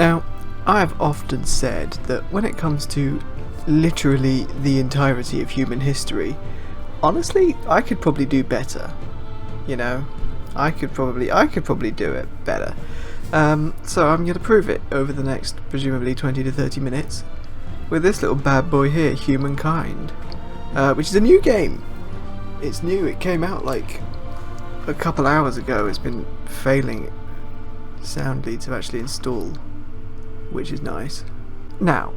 Now, I've often said that when it comes to literally the entirety of human history, honestly, I could probably do better. You know, I could probably do it better. So I'm going to prove it over the next presumably 20 to 30 minutes with this little bad boy here, Humankind, which is a new game. It's new. It came out like a couple hours ago. It's been failing soundly to actually install, which is nice. Now,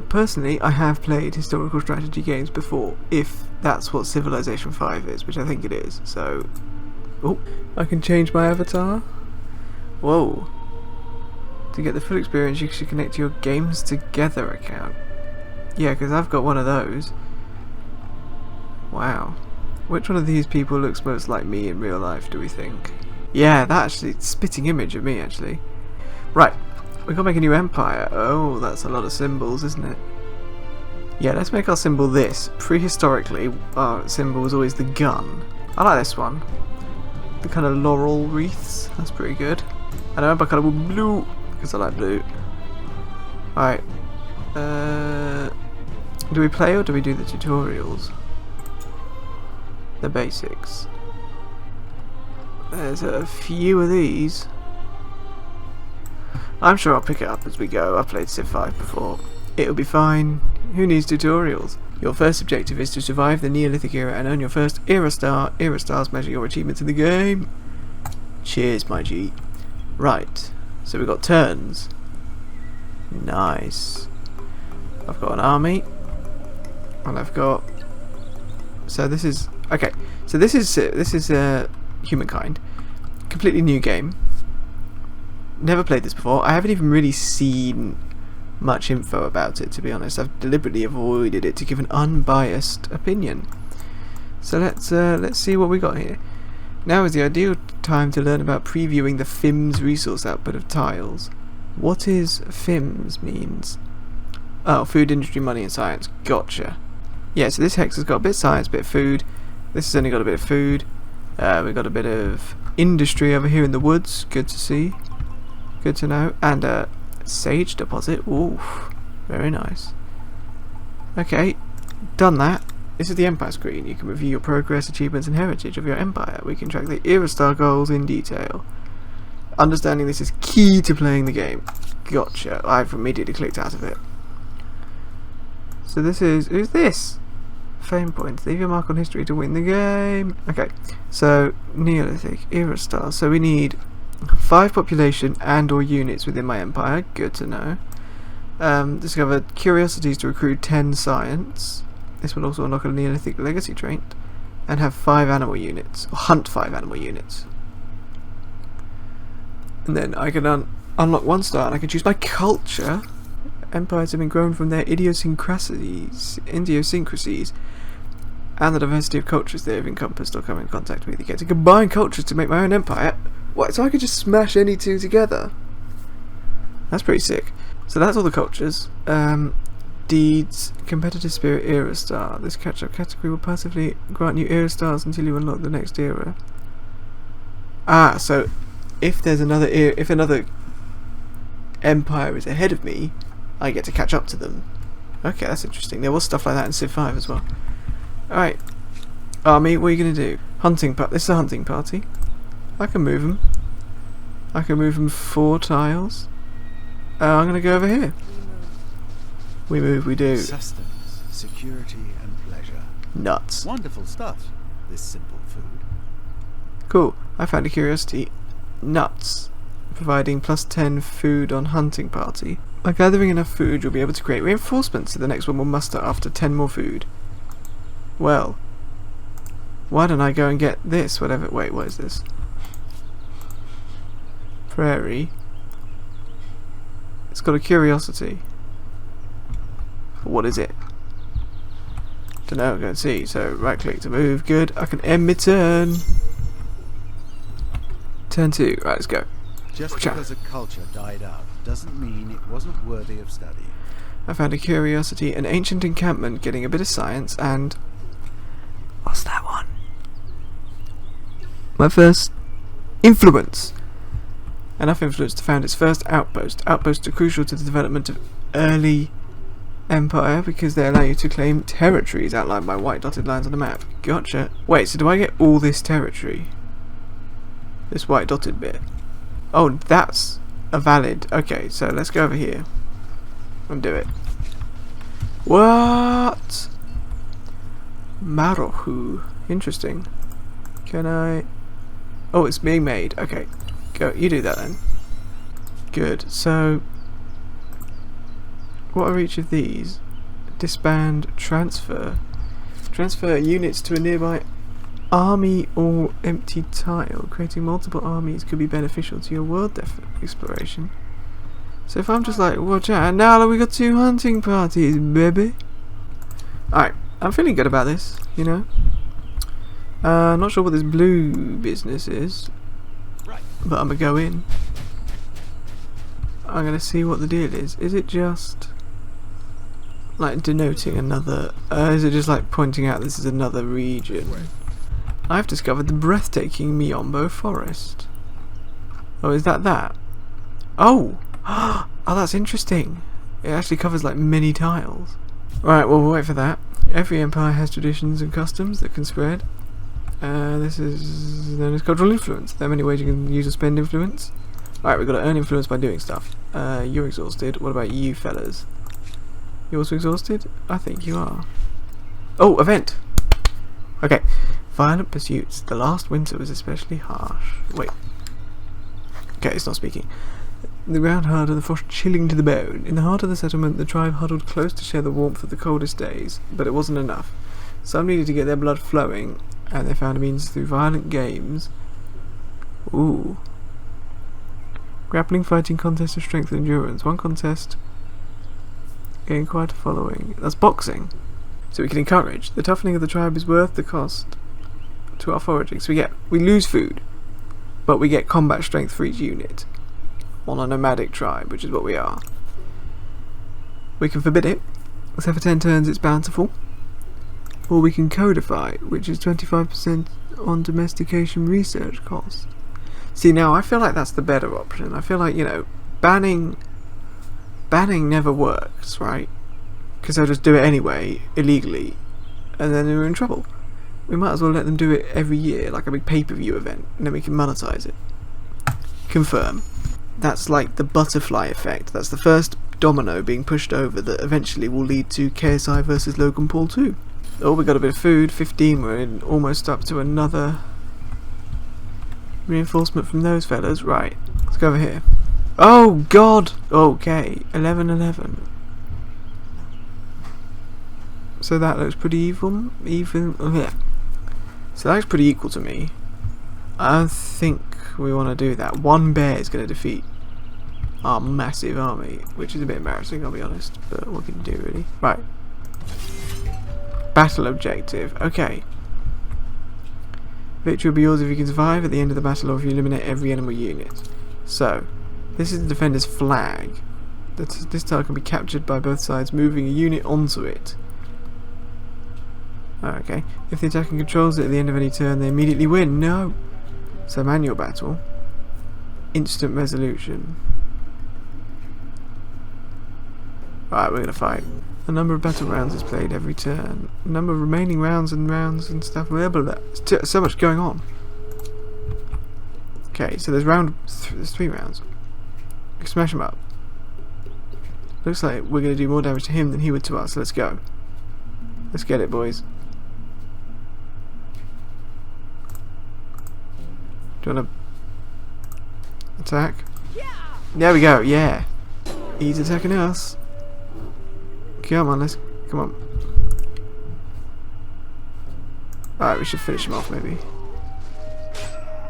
personally, I have played historical strategy games before, if that's what Civilisation V is, which I think it is. So, oh, I can change my avatar. Whoa. To get the full experience, you should connect to your Games Together account. Yeah, because I've got one of those. Wow. Which one of these people looks most like me in real life, do we think? Yeah, that actually, spitting image of me, actually. Right, we've got to make a new empire. Oh, that's a lot of symbols, isn't it? Yeah, let's make our symbol this. Prehistorically, our symbol was always the gun. I like this one. The kind of laurel wreaths, that's pretty good. And I remember colour was blue, because I like blue. Alright. Do we play or do we do the tutorials? The basics. There's a few of these. I'm sure I'll pick it up as we go. I've played Civ 5 before. It'll be fine. Who needs tutorials? Your first objective is to survive the Neolithic era and earn your first era star. Era stars measure your achievements in the game. Cheers, my G. Right. So we've got turns. Nice. I've got an army. And I've got... So this is... Okay. So this is Humankind. Completely new game. Never played this before. I haven't even really seen much info about it, to be honest. I've deliberately avoided it to give an unbiased opinion. So let's see what we got here. Now is the ideal time to learn about previewing the FIMS resource output of tiles. What is FIMS means? Oh, food, industry, money and science. Gotcha. Yeah, so this hex has got a bit of science, a bit of food. This has only got a bit of food. We've got a bit of industry over here in the woods. Good to see. Good to know. And a sage deposit. Ooh, very nice. Okay, done that. This is the Empire screen. You can review your progress, achievements and heritage of your empire. We can track the era star goals in detail. Understanding this is key to playing the game. Gotcha. I've immediately clicked out of it. So this is... Who's this? Fame points. Leave your mark on history to win the game. Okay, so Neolithic era stars. So we need 5 population and or units within my empire. Good to know. Discover curiosities to recruit 10 science. This will also unlock a Neolithic legacy trait. And have 5 animal units. Or hunt 5 animal units. And then I can unlock 1 star and I can choose my culture. Empires have been grown from their idiosyncrasies and the diversity of cultures they have encompassed or come in contact with. You get to combine cultures to make my own empire. What? So I could just smash any 2 together? That's pretty sick. So that's all the cultures. Deeds, competitive spirit, era star. This catch-up category will passively grant you era stars until you unlock the next era. Ah, so if there's another if another empire is ahead of me, I get to catch up to them. Okay, that's interesting. There was stuff like that in Civ 5 as well. Alright. Army, what are you going to do? Hunting party. This is a hunting party. I can move them. I can move them 4 tiles. I'm going to go over here. We move, we do. Sustenance, security and pleasure. Nuts. Wonderful stuff, this simple food. Cool. I found a curiosity. Nuts. Providing +10 food on hunting party. By gathering enough food, you'll be able to create reinforcements, so the next one will muster after 10 more food. Well, why don't I go and get this, whatever... Wait, what is this? Prairie. It's got a curiosity. What is it? Dunno, go and see. So, right click to move, good. I can end my turn. Turn 2, right, let's go. Just because a culture died out doesn't mean it wasn't worthy of study. I found a curiosity, an ancient encampment, getting a bit of science, and... What's that one? My first influence. enough influence to found its first outpost. Outposts are crucial to the development of early empire because they allow you to claim territories outlined by white dotted lines on the map. Gotcha. Wait, so do I get all this territory? This white dotted bit. Oh, that's a valid. Okay, so let's go over here and do it. What? Marohu. Interesting. Can I... Oh, it's being made. Okay. Go. You do that then. Good. So, what are each of these? Disband, transfer. Transfer units to a nearby army or empty tile. Creating multiple armies could be beneficial to your world exploration. So if I'm just like, watch out, now we got 2 hunting parties, baby. Alright, I'm feeling good about this, you know. Not sure what this blue business is, but I'm gonna go in. I'm gonna see what the deal is. Is it just like denoting another? Is it just like pointing out this is another region? I've discovered the breathtaking Miombo Forest. Oh, is that that? Oh! Oh, that's interesting. It actually covers like many tiles. Right, well, we'll wait for that. Every empire has traditions and customs that can spread. This is known as cultural influence. There are many ways you can use or spend influence. Right, we've got to earn influence by doing stuff. You're exhausted. What about you fellas? You also exhausted? I think you are. Oh, event! Okay. Violent pursuits. The last winter was especially harsh. Wait. Okay, it's not speaking. The ground hard and the frost chilling to the bone. In the heart of the settlement, the tribe huddled close to share the warmth of the coldest days, but it wasn't enough. Some needed to get their blood flowing, and they found a means through violent games. Ooh. Grappling fighting contests of strength and endurance. One contest gained quite a following. That's boxing. So we can encourage. The toughening of the tribe is worth the cost to our foraging. So we lose food, but we get combat strength for each unit. On a nomadic tribe, which is what we are. We can forbid it, so for 10 turns it's bountiful. Or we can codify, which is 25% on domestication research cost. See, now I feel like that's the better option. I feel like, you know, banning never works, right? Because they'll just do it anyway, illegally, and then we're in trouble. We might as well let them do it every year, like a big pay-per-view event, and then we can monetize it. Confirm. That's like the butterfly effect. That's the first domino being pushed over that eventually will lead to KSI versus Logan Paul 2. Oh, we got a bit of food. 15. We're in, almost up to another reinforcement from those fellas. Right. Let's go over here. Oh God. Okay. 11. So that looks pretty even. Yeah. So that looks pretty equal to me. I think we want to do that. One bear is going to defeat our massive army, which is a bit embarrassing, I'll be honest, but what can you do, really? Right. Battle objective. Okay. Victory will be yours if you can survive at the end of the battle or if you eliminate every enemy unit. So, this is the defender's flag. This tile can be captured by both sides moving a unit onto it. Okay. If the attacking controls it at the end of any turn, they immediately win. No! So manual battle. Instant resolution. Right, we're gonna fight. A number of battle rounds is played every turn. A number of remaining rounds and stuff. Blah, blah, blah. There's so much going on. Okay, so there's there's 3 rounds. We can smash them up. Looks like we're gonna do more damage to him than he would to us. Let's go. Let's get it, boys. Do you wanna attack? Yeah. There we go. Yeah, he's attacking us. Come on, come on. Alright, we should finish him off maybe.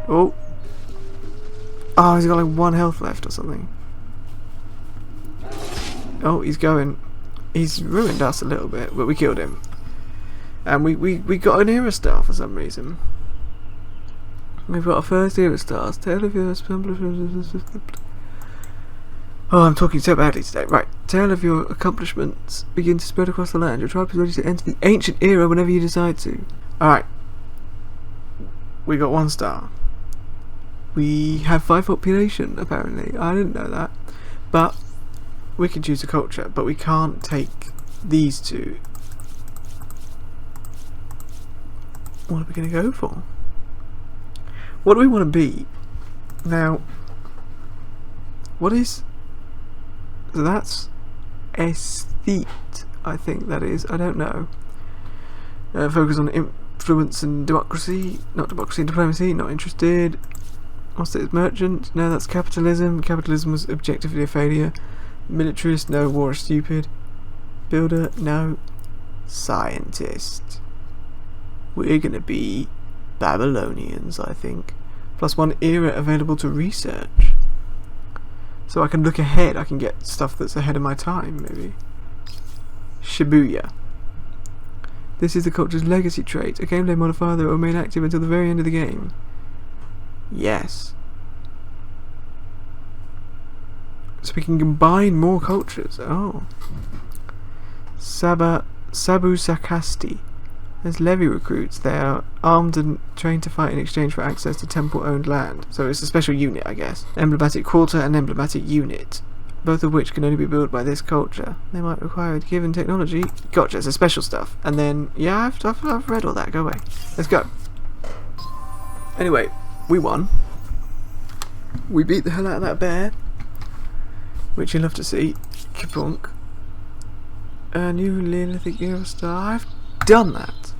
Oh, he's got like 1 health left or something. Oh, he's going. He's ruined us a little bit, but we killed him. And we got an era star for some reason. We've got our first era stars. Tale of your Oh, I'm talking so badly today. Right, tale of your accomplishments begin to spread across the land. Your tribe is ready to enter the ancient era whenever you decide to. Alright. We got 1 star. We have 5 population, apparently. I didn't know that. But we can choose a culture, but we can't take these two. What are we going to go for? What do we want to be? Now, what is... So that's aesthete, I think that is. I don't know. Focus on influence and democracy. Not democracy and diplomacy. Not interested. What's this? Merchant? No, that's capitalism. Capitalism was objectively a failure. Militarist? No. War is stupid. Builder? No. Scientist. We're gonna be Babylonians, I think. +1 era available to research. So I can look ahead. I can get stuff that's ahead of my time, maybe. Shibuya. This is the culture's legacy trait. A gameplay modifier that will remain active until the very end of the game. Yes. So we can combine more cultures. Oh. Sabu Sakasti. There's levy recruits. They are armed and trained to fight in exchange for access to temple-owned land. So it's a special unit, I guess. Emblematic quarter and emblematic unit. Both of which can only be built by this culture. They might require a given technology. Gotcha, it's a special stuff. And then, yeah, I've read all that. Go away. Let's go. Anyway, we won. We beat the hell out of that bear, which you'll love to see. Kapunk. A new Neolithic era star. I've done that.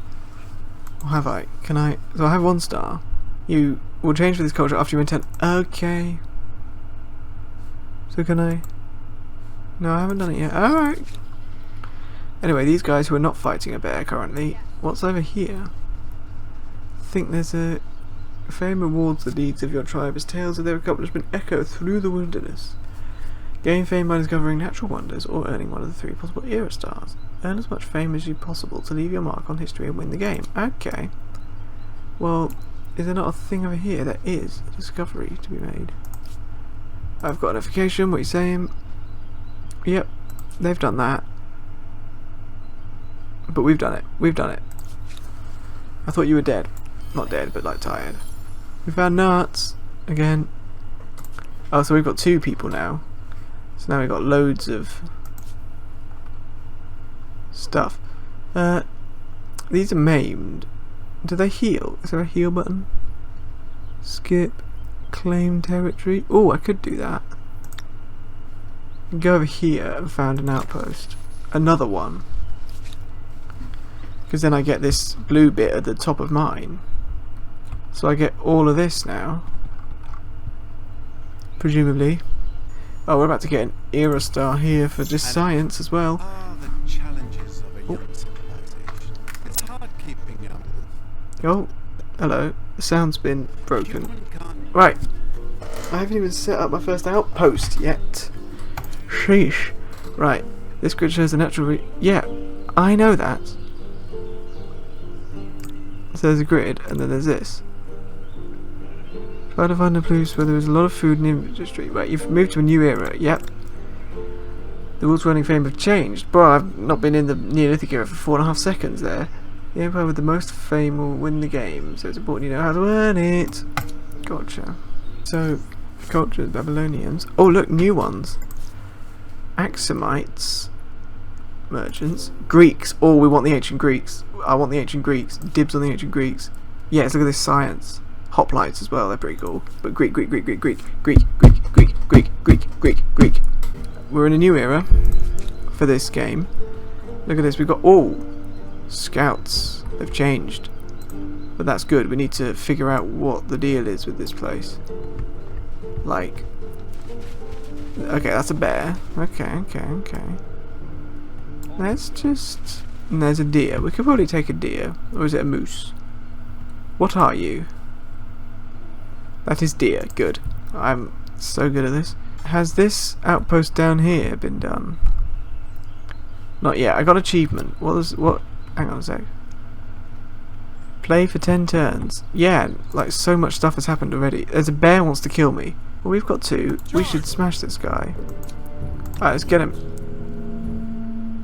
Or have I? Can I? So I have 1 star. You will change for this culture after you intend. Okay. So can I? No, I haven't done it yet. Alright. Anyway, these guys who are not fighting a bear currently. What's over here? I think there's a fame rewards the deeds of your tribe as tales of their accomplishment echo through the wilderness. Gain fame by discovering natural wonders or earning one of the 3 possible era stars. Earn as much fame as you possible to leave your mark on history and win the game. Okay. Well, is there not a thing over here? There is a discovery to be made. I've got a notification. What are you saying? Yep, they've done that. But we've done it. We've done it. I thought you were dead. Not dead, but like tired. We found nuts again. Oh, so we've got 2 people now. So now we've got loads of stuff. These are maimed. Do they heal? Is there a heal button? Skip. Claim territory. Oh, I could do that. Go over here and found an outpost. Another one. Because then I get this blue bit at the top of mine. So I get all of this now. Presumably. Oh, we're about to get an era star here for just science as well. The challenges of a young civilization. It's hard keeping up. Oh, hello. The sound's been broken. Humankind. Right. I haven't even set up my first outpost yet. Sheesh. Right. This grid shows the natural yeah, I know that. So there's a grid, and then there's this. Try to find a place where there is a lot of food in the industry. Right, you've moved to a new era. Yep. The rules running fame have changed. Bro, I've not been in the Neolithic era for 4.5 seconds there. The empire with the most fame will win the game, so it's important you know how to earn it. Gotcha. So, culture, Babylonians. Oh, look, new ones. Axomites. Merchants. Greeks. Oh, we want the ancient Greeks. I want the ancient Greeks. Dibs on the ancient Greeks. Yes, look at this science. Hoplites as well, they're pretty cool. But Greek. We're in a new era for this game. Look at this, we've got scouts. They've changed. But that's good, we need to figure out what the deal is with this place. Like, okay, that's a bear. Okay. Let's just... And there's a deer. We could probably take a deer. Or is it a moose? What are you? That is deer. Good. I'm so good at this. Has this outpost down here been done? Not yet. I got achievement. What? Hang on a sec. Play for 10 turns. Yeah, like so much stuff has happened already. There's a bear wants to kill me. Well, we've got 2. We should smash this guy. Alright, let's get him.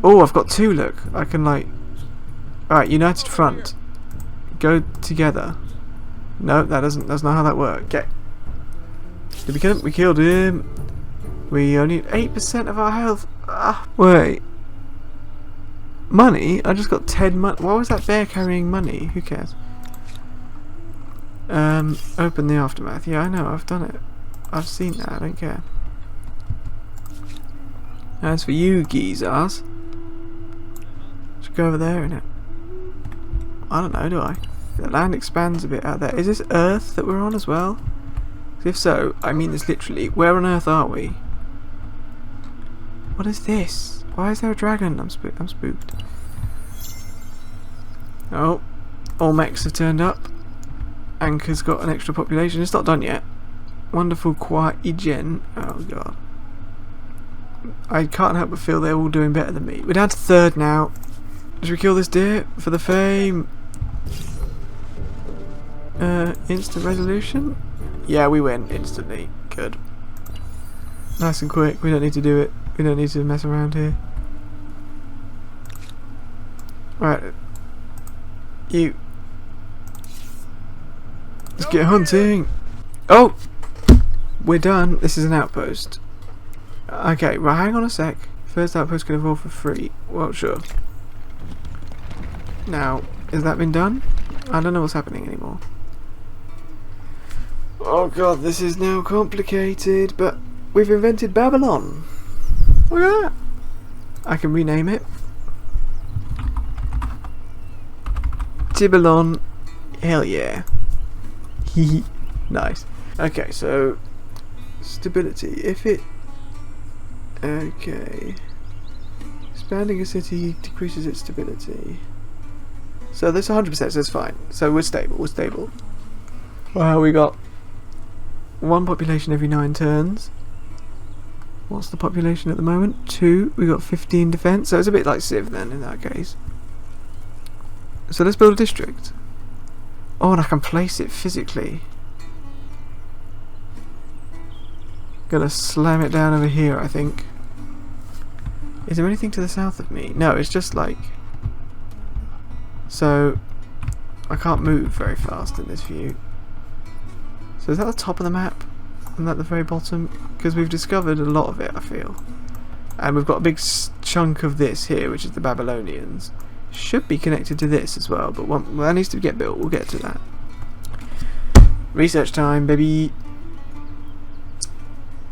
Oh, I've got 2, look. I can like... Alright, united front. Go together. No, that's not how that works. Okay. Did we kill him? We killed him. We only need 8% of our health. Ah, wait. Money? I just got 10 money. Why was that bear carrying money? Who cares? Open the aftermath. Yeah, I know. I've done it. I've seen that. I don't care. As for you, geezers, should go over there, innit? I don't know, do I? The land expands a bit out there. Is this Earth that we're on as well? If so, I mean this literally. Where on Earth are we? What is this? Why is there a dragon? I'm spooked. Oh, all mechs have turned up. Anchor's got an extra population. It's not done yet. Wonderful Kwai-Gen. Oh god. I can't help but feel they're all doing better than me. We're down to 3rd now. Should we kill this deer for the fame? Instant resolution? Yeah, we win instantly. Good. Nice and quick. We don't need to do it. We don't need to mess around here. Right. You. Let's get hunting. Oh! We're done. This is an outpost. Okay, right, hang on a sec. First outpost can evolve for free. Well, sure. Now, has that been done? I don't know what's happening anymore. Oh god, this is now complicated, but we've invented Babylon. Look at that. I can rename it. Tibalon. Hell yeah. Hee nice. Okay, so stability. If it okay. Expanding a city decreases its stability. So this 100%, so it's fine. So we're stable. Wow, we got 1 population every 9 turns. What's the population at the moment? 2. We got 15 defense. So it's a bit like Civ then in that case. So let's build a district. Oh, and I can place it physically. Gonna slam it down over here, I think. Is there anything to the south of me? No, it's just like... So, I can't move very fast in this view. So is that the top of the map? And at the very bottom? Because we've discovered a lot of it, I feel. And we've got a big chunk of this here, which is the Babylonians. Should be connected to this as well, but well, that needs to get built. We'll get to that. Research time, baby.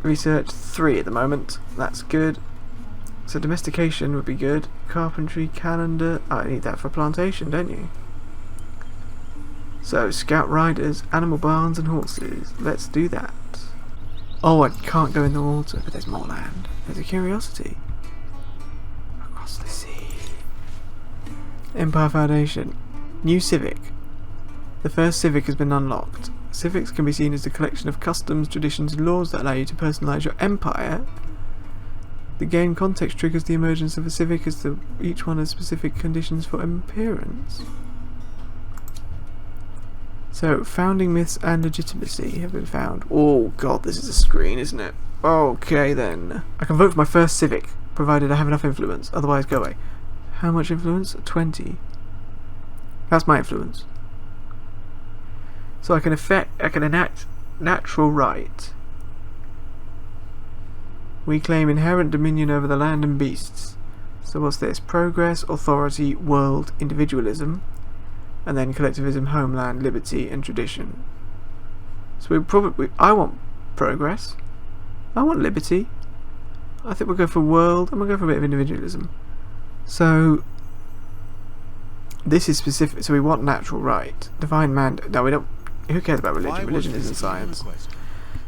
Research 3 at the moment. That's good. So domestication would be good. Carpentry, calendar. Oh, I need that for plantation, don't you? So scout riders, animal barns and horses. Let's do that. Oh, I can't go in the water, but there's more land. There's a curiosity. Across the sea. Empire Foundation. New civic. The first civic has been unlocked. Civics can be seen as a collection of customs, traditions and laws that allow you to personalise your empire. The game context triggers the emergence of a civic as each one has specific conditions for appearance. So, founding myths and legitimacy have been found. Oh god, this is a screen, isn't it? Okay then. I can vote for my first civic, provided I have enough influence, otherwise go away. How much influence? 20. That's my influence. So I can enact natural right. We claim inherent dominion over the land and beasts. So what's this? Progress, authority, world, individualism, and then collectivism, homeland, liberty, and tradition. So I want progress. I want liberty. I think we'll go for world, and we'll go for a bit of individualism. So this is specific. So we want natural right, divine mandate. No, we don't. Who cares about religion? Religion isn't science.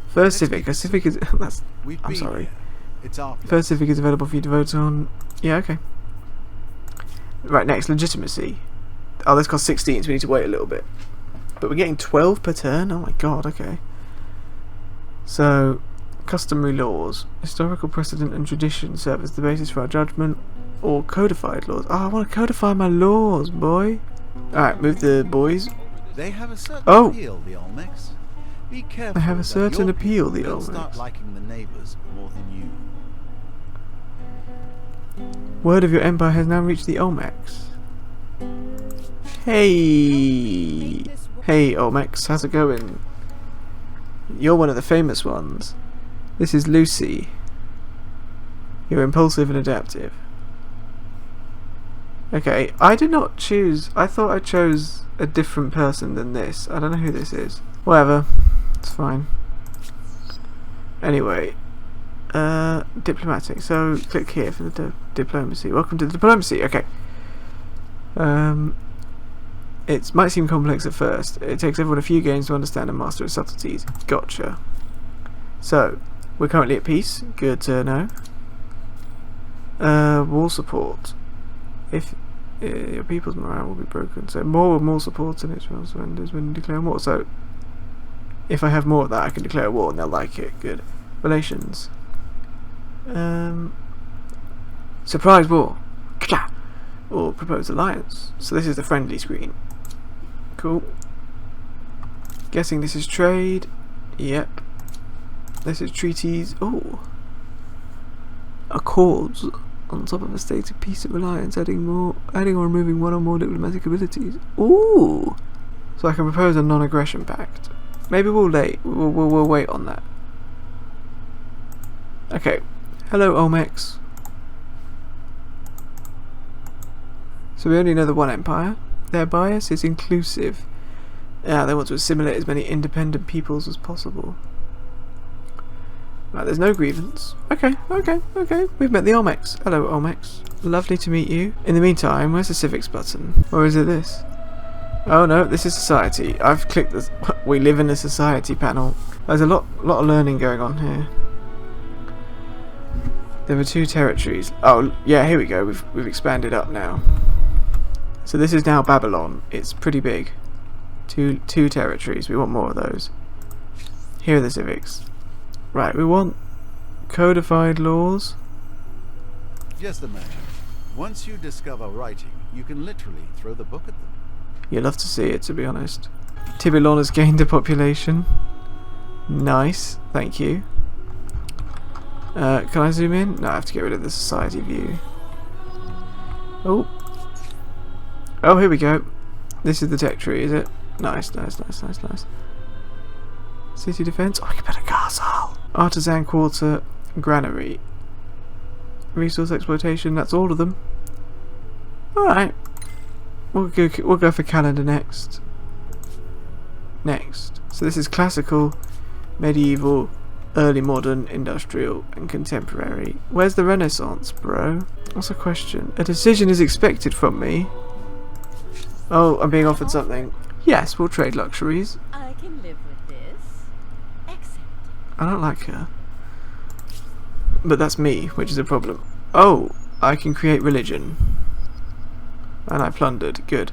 First civic. A civic is. That's. I'm sorry. First civic is available for you to vote on. Yeah, okay. Right, next legitimacy. Oh, this costs 16, so we need to wait a little bit. But we're getting 12 per turn. Oh my god. Okay. So, customary laws, historical precedent and tradition serve as the basis for our judgment, or codified laws. Oh, I want to codify my laws, boy. All right, move the boys. They have a certain appeal, the Olmecs. Be careful. They have a certain appeal, the Olmecs. Start liking the neighbours more than you. Word of your empire has now reached the Olmecs. Hey, hey Olmecs, how's it going? You're one of the famous ones. This is Lucy. You're impulsive and adaptive. Okay, I did not choose. I thought I chose a different person than this. I don't know who this is. Whatever. It's fine. Anyway. Diplomatic. So, click here for the diplomacy. Welcome to the diplomacy. Okay. It might seem complex at first. It takes everyone a few games to understand and master its subtleties. Gotcha. So, we're currently at peace. Good to know. War support. If your people's morale will be broken, so more support and Israel surrenders when you declare war. So if I have more of that, I can declare war and they'll like it. Good. Relations. Surprise war. Or proposed alliance. So this is the friendly screen. Cool. Guessing this is trade. Yep. This is treaties. Oh. Accords. On top of a state of peace and alliance, adding or removing one or more diplomatic abilities. Ooh! So I can propose a non-aggression pact. Maybe we'll wait on that. Okay. Hello, Olmecs. So we only know the one empire. Their bias is inclusive. Yeah, they want to assimilate as many independent peoples as possible. Right, there's no grievance. Okay. We've met the Olmecs. Hello, Olmecs. Lovely to meet you. In the meantime, where's the civics button? Or is it this? Oh no, this is society. I've clicked this. We live in a society panel. There's a lot of learning going on here. There were 2 territories. Oh yeah, here we go. We've expanded up now. So this is now Babylon. It's pretty big. Two territories. We want more of those. Here are the civics. Right, we want codified laws. Just imagine, once you discover writing, you can literally throw the book at them. You'd love to see it, to be honest. Tibby has gained a population. Nice, thank you. Can I zoom in? No, I have to get rid of the society view. Oh, here we go. This is the tech tree, is it? Nice. City defense. Oh, you better castle. Artisan quarter, granary. Resource exploitation. That's all of them. All right. We'll go for calendar next. So this is classical, medieval, early modern, industrial, and contemporary. Where's the Renaissance, bro? What's the question? A decision is expected from me. Oh, I'm being offered something. Yes, we'll trade luxuries. I can live with this. Accept. I don't like her. But that's me, which is a problem. Oh, I can create religion. And I plundered. Good.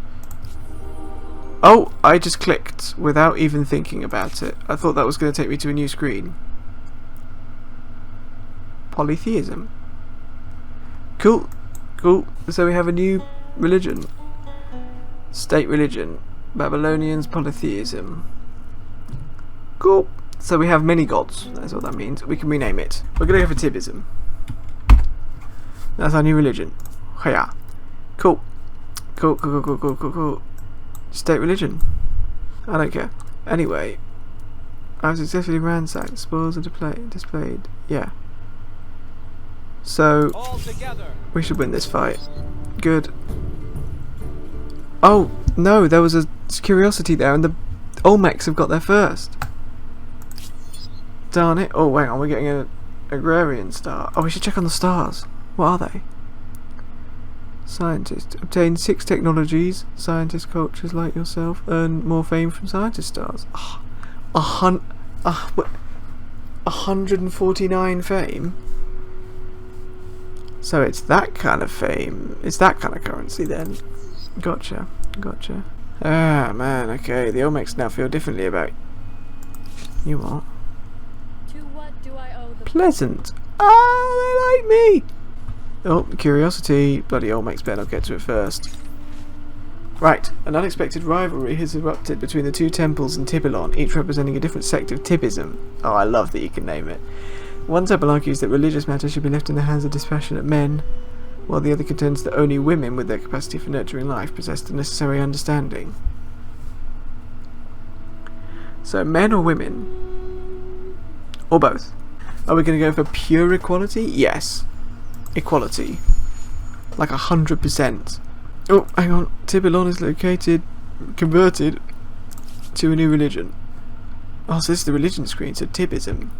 Oh, I just clicked without even thinking about it. I thought that was going to take me to a new screen. Polytheism. Cool. So we have a new religion. State religion. Babylonians, polytheism. Cool. So we have many gods. That's what that means. We can rename it. We're going to go for Tibism. That's our new religion. Hiya. Cool. State religion. I don't care. Anyway. I was successfully ransacked. Spoils are displayed. Yeah. So we should win this fight. Good. Oh no, there was a curiosity there, and the Olmecs have got there first. Darn it! Oh, hang on, we're getting an agrarian star. Oh, we should check on the stars. What are they? Scientist. Obtain 6 technologies. Scientist cultures like yourself. Earn more fame from scientist stars. 149 fame. So it's that kind of fame. It's that kind of currency then. Gotcha. Ah, man, okay. The Olmecs now feel differently about you. What? To what do I owe the Pleasant. Oh, they like me. Oh, curiosity. Bloody Olmecs better not get to it first. Right, an unexpected rivalry has erupted between the 2 temples in Tibylon, each representing a different sect of Tibism. Oh, I love that you can name it. One temple argues that religious matters should be left in the hands of dispassionate men, while the other contends that only women with their capacity for nurturing life possess the necessary understanding. So men or women? Or both. Are we going to go for pure equality? Yes. Equality. Like 100%. Oh, hang on. Tibby is converted to a new religion. Oh, so this is the religion screen, so Tibism.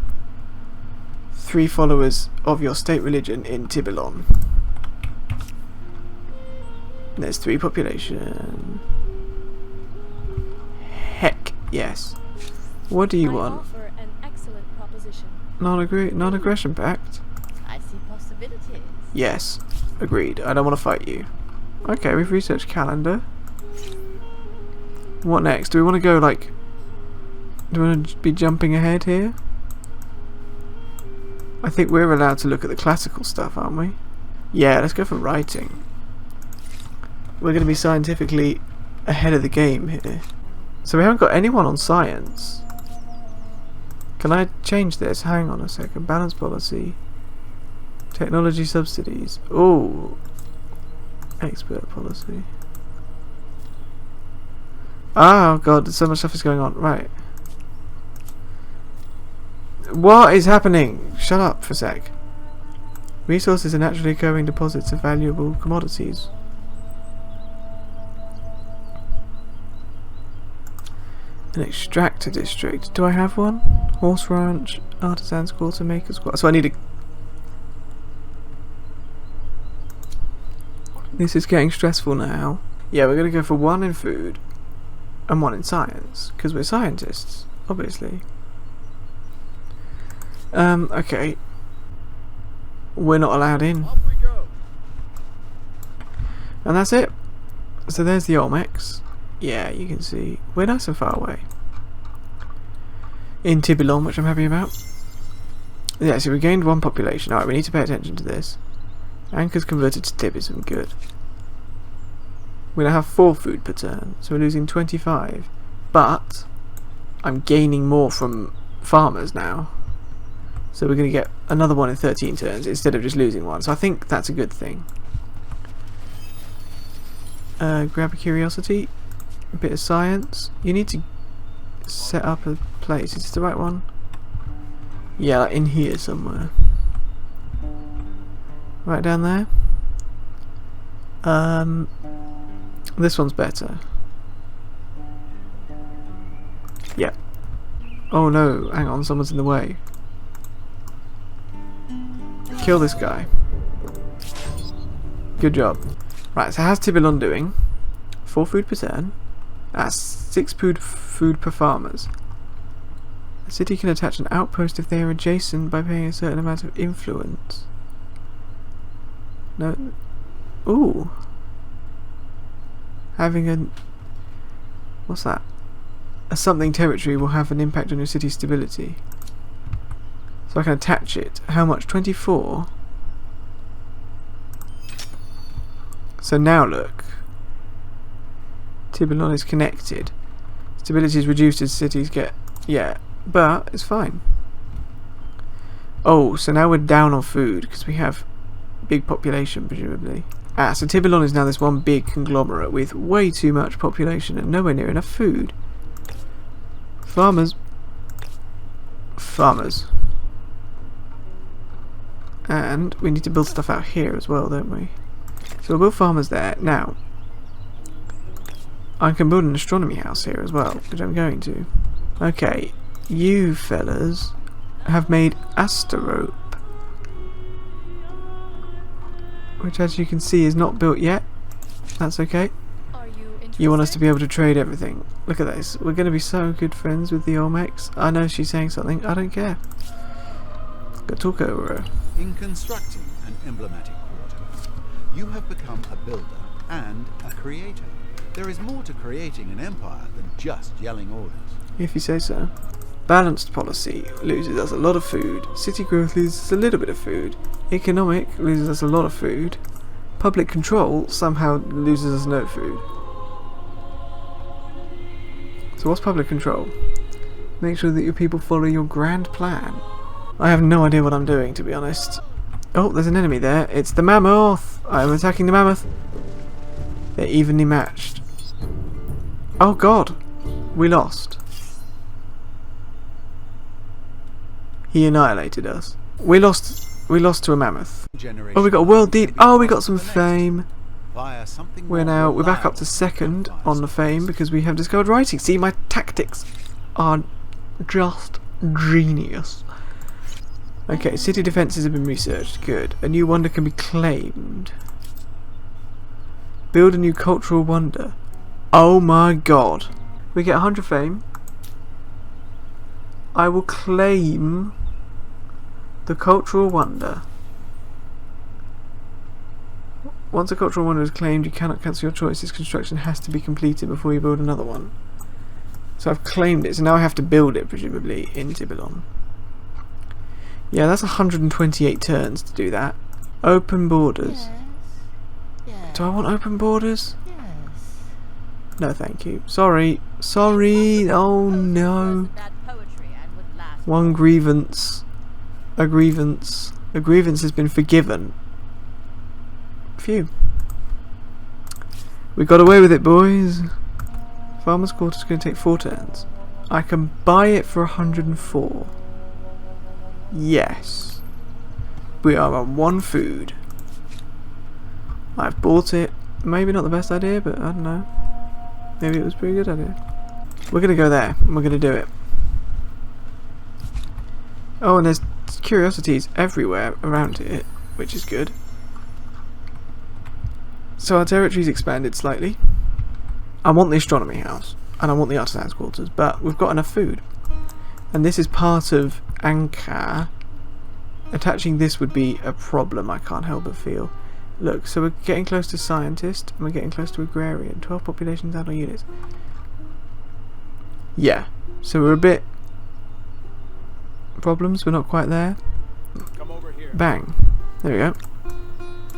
3 followers of your state religion in Tibylon. There's 3 population. Heck, yes. What do you want? Offer an excellent proposition. Non-aggression pact? I see possibilities. Yes. Agreed. I don't want to fight you. Okay, we've researched calendar. What next? Do we want to go like... Do we want to be jumping ahead here? I think we're allowed to look at the classical stuff, aren't we? Yeah, let's go for writing. We're going to be scientifically ahead of the game here. So we haven't got anyone on science. Can I change this? Hang on a second. Balance policy. Technology subsidies. Oh. Expert policy. Oh god, so much stuff is going on. Right. What is happening? Shut up for a sec. Resources are naturally occurring deposits of valuable commodities. An extractor district. Do I have one? Horse ranch, artisans quarter, makers quarter. So I need a... This is getting stressful now. Yeah, we're going to go for 1 in food and 1 in science, because we're scientists, obviously. Okay. We're not allowed in. Off we go. And that's it. So there's the Olmecs. Yeah, you can see. We're nice and far away. In Tibylon, which I'm happy about. Yeah, so we gained 1 population. Alright, we need to pay attention to this. Anchor's converted to Tibism. Good. We now have 4 food per turn, so we're losing 25. But I'm gaining more from farmers now. So we're going to get another 1 in 13 turns instead of just losing 1. So I think that's a good thing. Grab a curiosity. A bit of science. You need to set up a place. Is this the right one? Yeah, like in here somewhere. Right down there. This one's better. Yeah. Oh no, hang on, someone's in the way. Kill this guy. Good job. Right, so how's Tibylon doing? 4 food per turn. That's 6 food per farmers. The city can attach an outpost if they are adjacent by paying a certain amount of influence. No. Ooh. Having a... What's that? A something territory will have an impact on your city's stability. So I can attach it. How much? 24? So now look. Tibylon is connected. Stability is reduced as cities get... Yeah, but it's fine. Oh, so now we're down on food because we have big population, presumably. Ah, so Tibylon is now this one big conglomerate with way too much population and nowhere near enough food. Farmers. Farmers. And we need to build stuff out here as well, don't we? So we'll build farmers there. Now, I can build an astronomy house here as well, which I'm going to. Okay, you fellas have made Asterope, which as you can see is not built yet. That's okay. Are you interested? You want us to be able to trade everything. Look at this. We're going to be so good friends with the Olmecs. I know she's saying something. I don't care. Go talk over her. In constructing an emblematic quarter, you have become a builder and a creator. There is more to creating an empire than just yelling orders. If you say so. Balanced policy loses us a lot of food. City growth loses us a little bit of food. Economic loses us a lot of food. Public control somehow loses us no food. So what's public control? Make sure that your people follow your grand plan. I have no idea what I'm doing, to be honest. Oh, there's an enemy there. It's the mammoth! I'm attacking the mammoth. They're evenly matched. Oh god! We lost. He annihilated us. We lost to a mammoth. Generation Oh, we got a world deed. Oh, we got some fame. via something We're back up to second on the fame because we have discovered writing. See, my tactics are just genius. Okay, city defences have been researched. Good. A new wonder can be claimed. Build a new cultural wonder. Oh my god. We get 100 fame. I will claim the cultural wonder. Once a cultural wonder is claimed, you cannot cancel your choice. This construction has to be completed before you build another one. So I've claimed it, so now I have to build it, presumably, in Tibilon. Yeah, that's 128 turns to do that. Open borders. Yes. Do I want open borders? Yes. No, thank you. Sorry. Sorry. Oh no. Bad poetry and would last. One grievance. A grievance. A grievance has been forgiven. Phew. We got away with it, boys. Farmer's Quarter is going to take 4 turns. I can buy it for 104. Yes. We are on 1 food. I've bought it. Maybe not the best idea, but I don't know. Maybe it was a pretty good idea. We're going to go there, and we're going to do it. Oh, and there's curiosities everywhere around it, which is good. So our territory's expanded slightly. I want the astronomy house, and I want the artisans' quarters, but we've got enough food. And this is part of Ankar. Attaching this would be a problem, I can't help but feel. Look, so we're getting close to scientist, and we're getting close to agrarian. 12 populations, adult units. Yeah, so we're a bit... problems, we're not quite there. Come over here. Bang. There we go.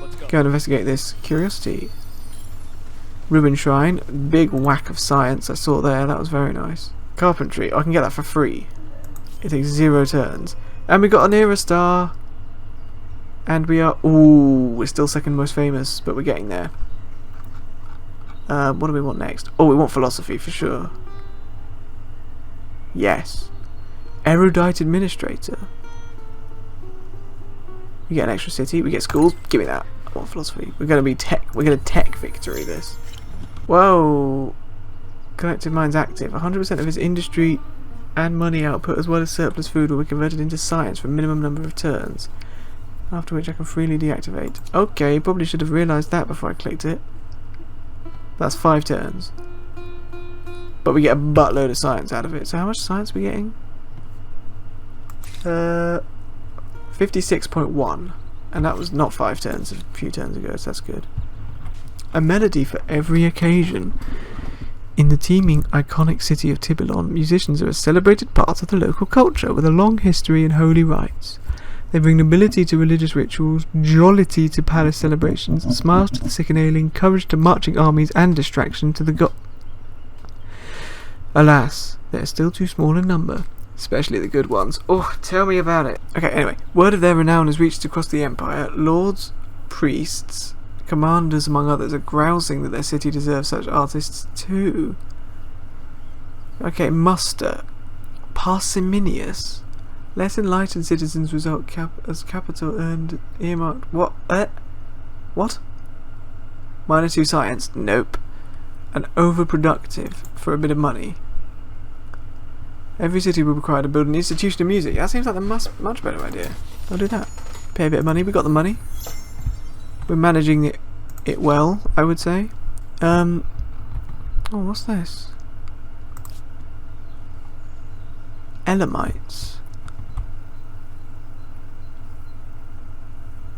Let's go. Go and investigate this curiosity. Ruin Shrine, big whack of science I saw there, that was very nice. Carpentry, I can get that for free. It takes 0 turns. And we got an era star. And we are, ooh, we're still second most famous, but we're getting there. What do we want next? Oh, we want philosophy for sure. Yes. Erudite administrator. We get an extra city, we get schools, give me that. I want philosophy. We're gonna be tech, we're gonna tech victory this. Whoa. Collective Minds active. 100% of his industry and money output as well as surplus food will be converted into science for a minimum number of turns. After which I can freely deactivate. Okay, probably should have realised that before I clicked it. That's 5 turns. But we get a buttload of science out of it. So how much science are we getting? 56.1. And that was not 5 turns, a few turns ago, so that's good. A melody for every occasion. In the teeming, iconic city of Tibilon, musicians are a celebrated part of the local culture with a long history and holy rites. They bring nobility to religious rituals, jollity to palace celebrations, smiles to the sick and ailing, courage to marching armies, and distraction to the Alas, they are still too small in number, especially the good ones. Oh, tell me about it. Okay, anyway, word of their renown has reached across the empire. Lords, priests, commanders among others are grousing that their city deserves such artists too. Okay, muster. Parsimonious. Less enlightened citizens result as capital earned earmarked. What? What? -2 science? Nope. And overproductive for a bit of money. Every city will require to build an institution of music. That seems like a much better idea. I'll do that. Pay a bit of money. We got the money. We're managing it well, I would say. Oh, what's this? Elamites.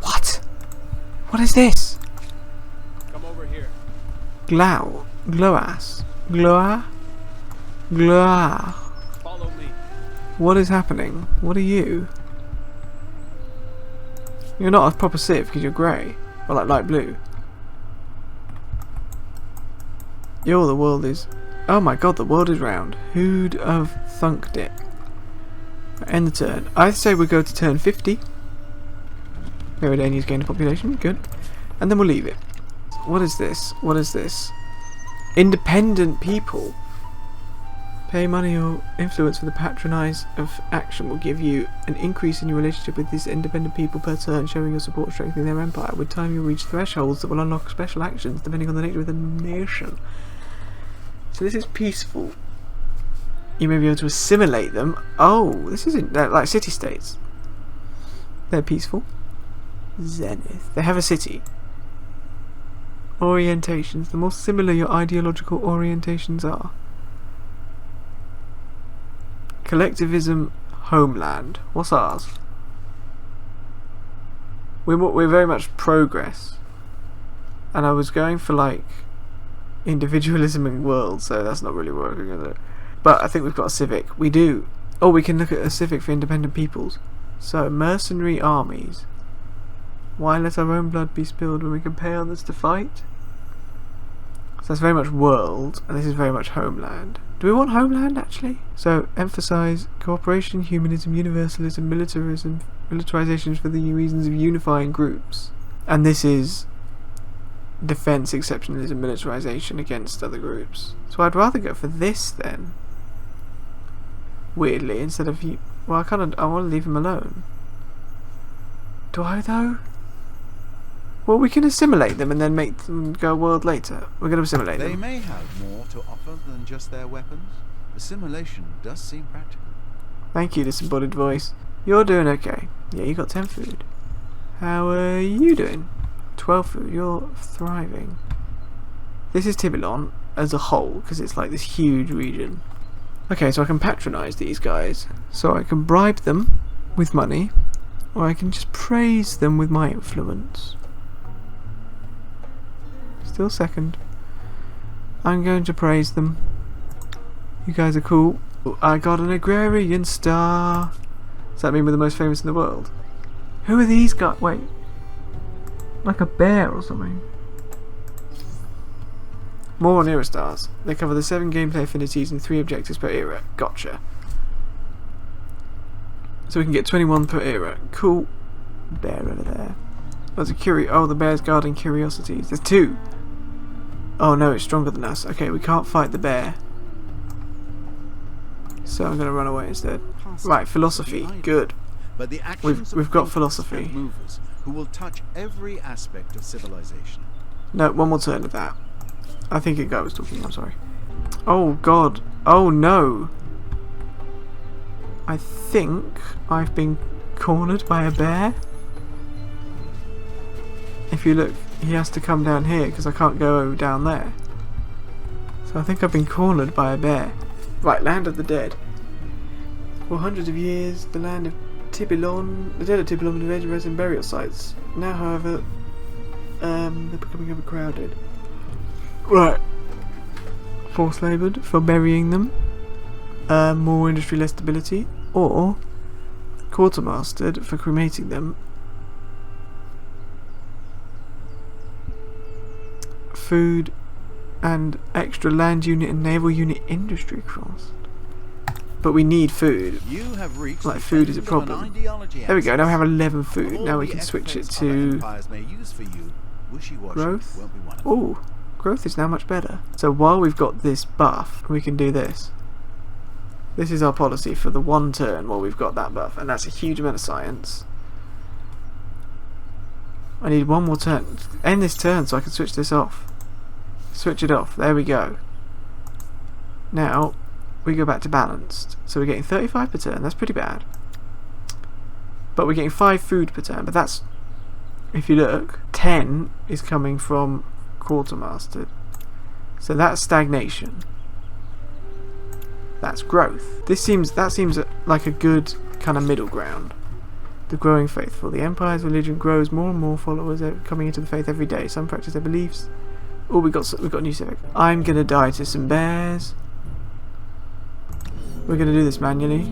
What? What is this? Come over here. Gloas. Follow me. What is happening? What are you? You're not a proper civ because you're grey. Or like light blue. Yo, the world is... Oh my god, the world is round. Who'd have thunked it? End the turn. I'd say we go to turn 50. Meridania's gained a population. Good. And then we'll leave it. What is this? What is this? Independent people. Pay money or influence for the patronize of action will give you an increase in your relationship with these independent people per turn, showing your support strengthening their empire. With time you'll reach thresholds that will unlock special actions depending on the nature of the nation. So this is peaceful. You may be able to assimilate them. Oh, this isn't like city-states. They're peaceful. Zenith. They have a city. Orientations. The more similar your ideological orientations are. Collectivism, homeland. What's ours? We're very much progress. And I was going for like individualism in world, so that's not really working, is it? But I think we've got a civic. We do. Oh, we can look at a civic for independent peoples. So, mercenary armies. Why let our own blood be spilled when we can pay others to fight? So that's very much world, and this is very much homeland. Do we want homeland, actually? So, emphasize cooperation, humanism, universalism, militarism, militarizations for the reasons of unifying groups. And this is defense, exceptionalism, militarization against other groups. So I'd rather go for this then. Weirdly, instead of you. Well, I want to leave him alone. Do I though? Well, we can assimilate them and then make them go world later. We're going to assimilate them. They may have more to offer than just their weapons. Assimilation does seem practical. Thank you, disembodied voice. You're doing okay. Yeah, you got 10 food. How are you doing? 12 food. You're thriving. This is Tibby as a whole, because it's like this huge region. Okay, so I can patronize these guys. So I can bribe them with money, or I can just praise them with my influence. Still second. I'm going to praise them. You guys are cool. I got an agrarian star. Does that mean we're the most famous in the world? Who are these guys? Wait. Like a bear or something. More on era stars. They cover the 7 gameplay affinities and 3 objectives per era. Gotcha. So we can get 21 per era. Cool. Bear over there. There's a oh, the bear's guarding curiosities. There's 2. Oh no, it's stronger than us. Okay, we can't fight the bear. So I'm going to run away instead. Right, philosophy. Good. But the actions We've got philosophy. and movers who will touch every aspect of civilization. No, one more turn of that. I think a guy was talking, I'm sorry. Oh god. Oh no. I think I've been cornered by a bear. If you look, he has to come down here because I can't go down there. So I think I've been cornered by a bear. Right, land of the dead. For hundreds of years, the land of Tibylon, the dead of Tibylon have made resin burial sites. Now, however, they're becoming overcrowded. Right. Forced laboured for burying them. More industry, less stability. Or quartermastered for cremating them. Food and extra land unit and naval unit industry cost. But we need food. You have reached like food is a problem. There we go, now we have 11 food. Now we can switch it to growth. Oh, growth is now much better. So while we've got this buff, we can do this. This is our policy for the 1 turn while we've got that buff, and that's a huge amount of science. I need 1 more turn. End this turn so I can switch this off. Switch it off. There we go. Now we go back to balanced. So we're getting 35 per turn. That's pretty bad. But we're getting 5 food per turn. But that's, if you look, 10 is coming from quartermastered. So that's stagnation. That's growth. That seems like a good kind of middle ground. The growing faithful. The empire's religion grows. More and more followers are coming into the faith every day. Some practice their beliefs. Oh, we got a new civic. I'm gonna die to some bears. We're gonna do this manually.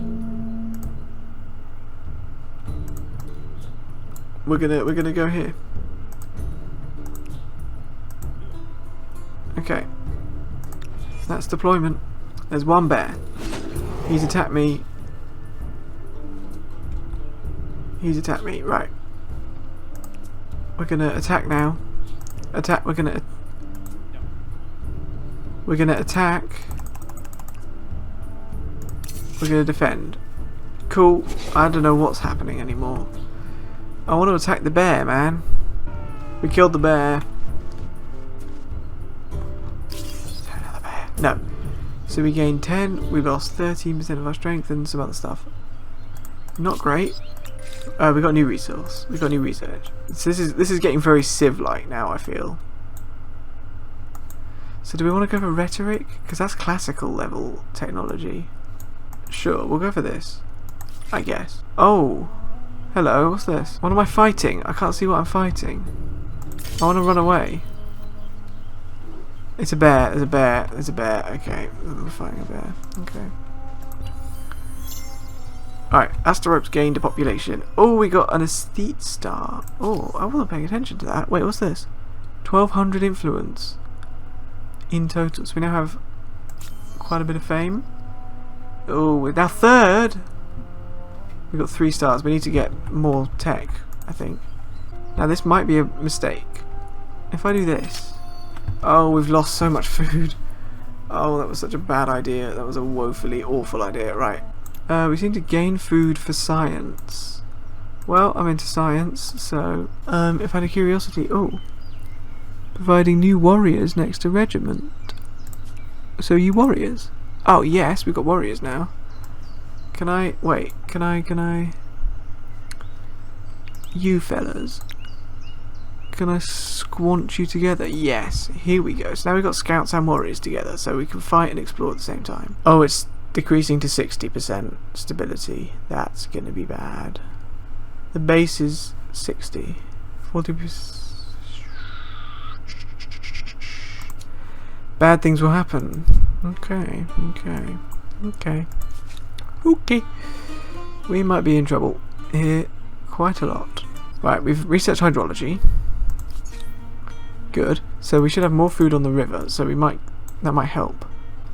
We're gonna go here. Okay. That's deployment. There's 1 bear. He's attacked me. He's attacked me. Right. We're gonna attack now. Attack. We're gonna attack We're going to defend. Cool. I don't know what's happening anymore. I want to attack the bear, man. We killed the bear. Another bear. No. So we gained 10. We lost 13% of our strength and some other stuff. Not great. We got a new resource. We got new research. So this is getting very Civ-like now, I feel. So do we want to go for rhetoric? Because that's classical level technology. Sure, we'll go for this. I guess. Oh. Hello, what's this? What am I fighting? I can't see what I'm fighting. I want to run away. It's a bear. There's a bear. There's a bear. Okay. We're fighting a bear. Okay. Alright. Asteroids gained a population. Oh, we got an aesthete star. Oh, I wasn't paying attention to that. Wait, what's this? 1200 influence. In total. So we now have quite a bit of fame. Oh, we're now third. We've got 3 stars. We need to get more tech, I think. Now this might be a mistake. If I do this. Oh, we've lost so much food. Oh, that was such a bad idea. That was a woefully awful idea. Right. We seem to gain food for science. Well, I'm into science, so if I had a curiosity. Oh. Providing new warriors next to regiment. So you warriors? Oh yes, we've got warriors now. Can I wait? Can I? You fellas. Can I squanch you together? Yes. Here we go. So now we've got scouts and warriors together, so we can fight and explore at the same time. Oh, it's decreasing to 60% stability. That's gonna be bad. The base is 60. 40%. Bad things will happen. Okay. We might be in trouble here quite a lot. Right, we've researched hydrology. Good. So we should have more food on the river, so that might help.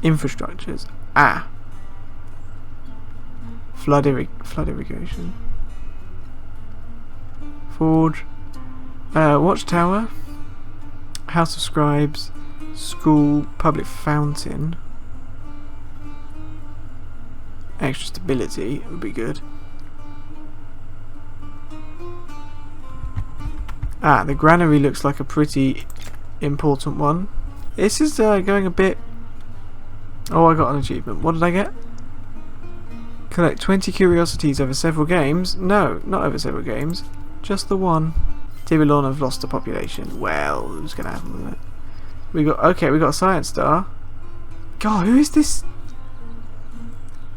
Infrastructures. Ah. Flood irrigation. Forge. Watchtower. House of Scribes. School. Public fountain. Extra stability would be good. Ah, the granary looks like a pretty important one. This is going a bit... Oh, I got an achievement. What did I get? Collect 20 curiosities over several games. No, not over several games. Just the one. Tibby have lost a population. Well, what's going to happen with it? We got a science star. God, who is this?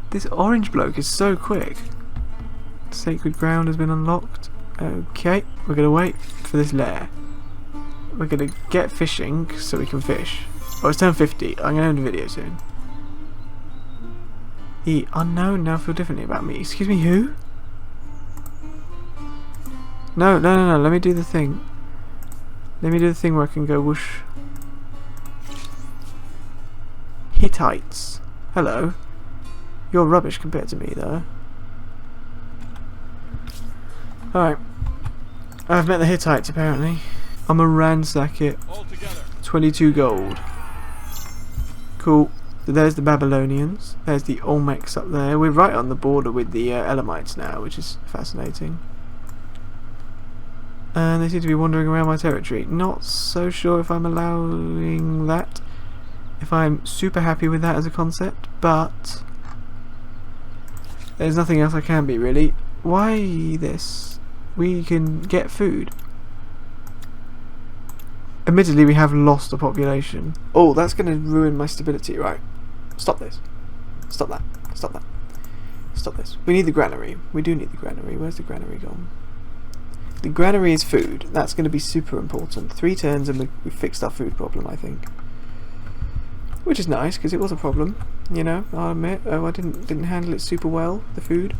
This orange bloke is so quick. Sacred ground has been unlocked. Okay, we're going to wait for this lair. We're going to get fishing so we can fish. Oh, it's turn 50. I'm going to end the video soon. The unknown now feel differently about me. Excuse me, who? No. Let me do the thing. Let me do the thing where I can go whoosh. Hittites. Hello. You're rubbish compared to me, though. Alright. I've met the Hittites, apparently. I'm a ransack it. 22 gold. Cool. So there's the Babylonians. There's the Olmecs up there. We're right on the border with the Elamites now, which is fascinating. And they seem to be wandering around my territory. Not so sure if I'm allowing that. If I'm super happy with that as a concept, but there's nothing else I can be, really. Why this? We can get food. Admittedly, we have lost a population. Oh, that's going to ruin my stability, right? Stop this. Stop that. Stop that. Stop this. We need the granary. We do need the granary. Where's the granary gone? The granary is food. That's going to be super important. 3 turns and we fixed our food problem, I think. Which is nice, because it was a problem. You know, I'll admit. Oh, I didn't handle it super well, the food.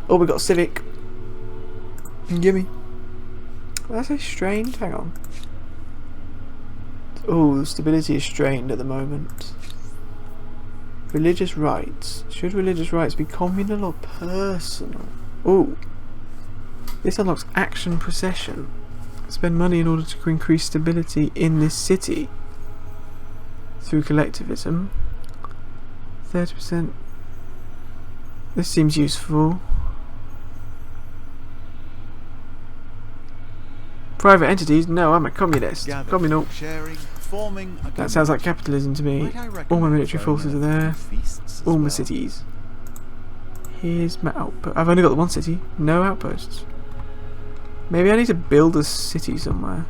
Oh, we got civic. Gimme. That's a strained. Hang on. Oh, stability is strained at the moment. Religious rights. Should religious rights be communal or personal? Oh. This unlocks action procession. Spend money in order to increase stability in this city. Through collectivism. 30%. This seems useful. Private entities? No, I'm a communist. Gathering, Communal. sharing, forming a That sounds like capitalism to me. Might I recommend All my military throwing forces in are a few there. feasts as All my well? cities. Here's my outpost. I've only got the one city. No outposts. Maybe I need to build a city somewhere.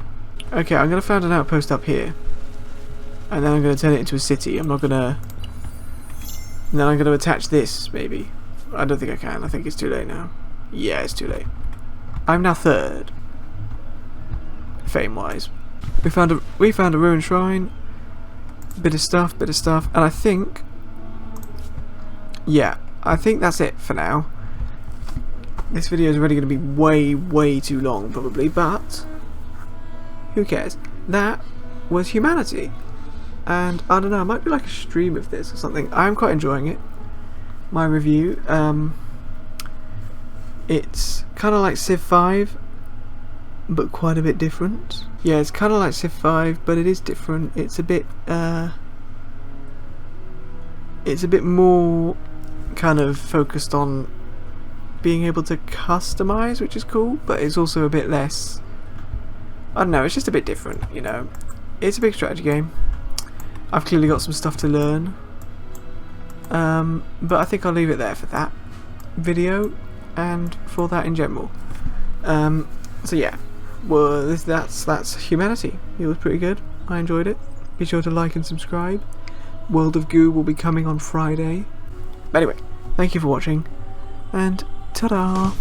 Okay, I'm going to found an outpost up here. And then I'm going to turn it into a city. I'm not going to... And then I'm going to attach this, maybe. I don't think I can. I think it's too late now. Yeah, it's too late. I'm now third. Fame-wise. We found a ruined shrine. Bit of stuff, and I think... Yeah, I think that's it for now. This video is already going to be way too long, probably, but... Who cares? That was Humanity. And, I don't know, I might do like a stream of this or something. I'm quite enjoying it. My review. It's kind of like Civ 5, but quite a bit different. Yeah, it's kind of like Civ 5, but it is different. It's a bit more kind of focused on being able to customize, which is cool, but it's also a bit less, I don't know, it's just a bit different, you know. It's a big strategy game. I've clearly got some stuff to learn, but I think I'll leave it there for that video and for that in general. So yeah, well, that's Humanity. It was pretty good. I enjoyed it. Be sure to like and subscribe. World of Goo will be coming on Friday. But anyway, thank you for watching, and ta-da!